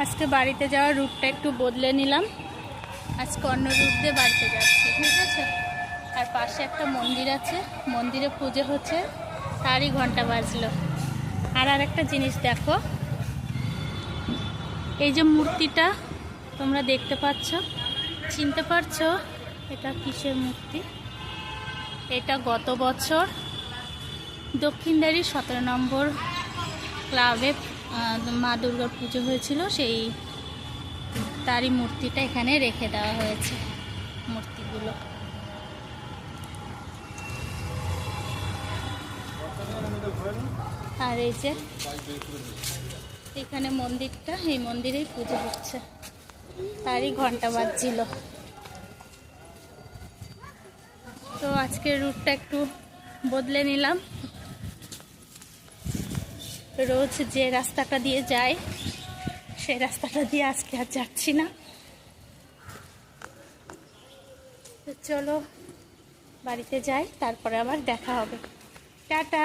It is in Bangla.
আজকে বাড়িতে যাওয়ার রুটটা একটু বদলে নিলাম। আজকে অন্য রুট দিয়ে বাড়িতে যাচ্ছি, ঠিক আছে। আর পাশে একটা মন্দির আছে, মন্দিরে পুজো হচ্ছে, তারই ঘন্টা বাজলো। আর একটা জিনিস দেখো, এই যে মূর্তিটা তোমরা দেখতে পাচ্ছ, চিনতে পারছো এটা কিসের মূর্তি? এটা গত বছর দক্ষিণদারি 17 নম্বর ক্লাবে মা দুর্গার পুজো হয়েছিল, সেই তারই মূর্তিটা এখানে রেখে দেওয়া হয়েছে। মূর্তিগুলো আর এই যে এখানে মন্দিরটা, এই মন্দিরেই পুজো হচ্ছে, তারই ঘন্টা বাজছিল। তো আজকের রুটটা একটু বদলে নিলাম। রোজ যে রাস্তাটা দিয়ে যায় সেই রাস্তাটা দিয়ে আজকে আর যাচ্ছি না। তো চলো বাড়িতে যাই, তারপরে আবার দেখা হবে। টাটা।